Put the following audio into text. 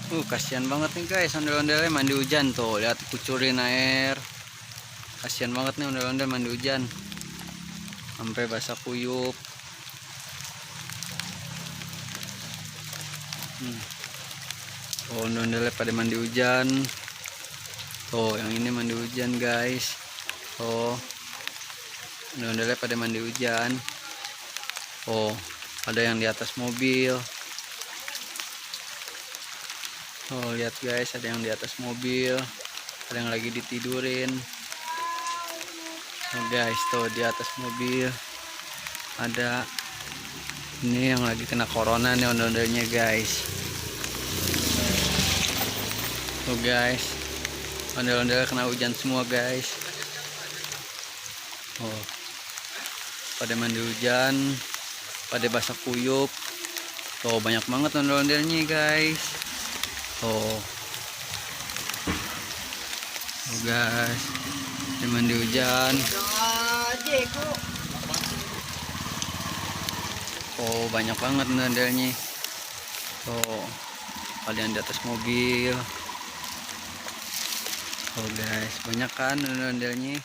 Kasihan banget nih guys, ondel-ondelnya mandi hujan tuh. Lihat kucurin air. Kasihan banget nih ondel-ondel mandi hujan. Sampai basah kuyup. Oh, ondel-ondelnya pada mandi hujan. Tuh, yang ini mandi hujan guys. Oh, ondel-ondelnya pada mandi hujan. Oh, ada yang di atas mobil. Oh, lihat guys, ada yang di atas mobil, ada yang lagi ditidurin. Oh guys, tuh di atas mobil ada ini yang lagi kena corona nih ondel-ondelnya guys. Tuh guys, ondel-ondel kena hujan semua guys. Oh, pada mandi hujan, pada basah kuyup. Tuh banyak banget ondel-ondelnya guys. Oh guys, di mandi hujan. Oh banyak banget ondel-ondelnya. Oh, kalian di atas mobil. Oh guys, banyak kan ondel-ondelnya.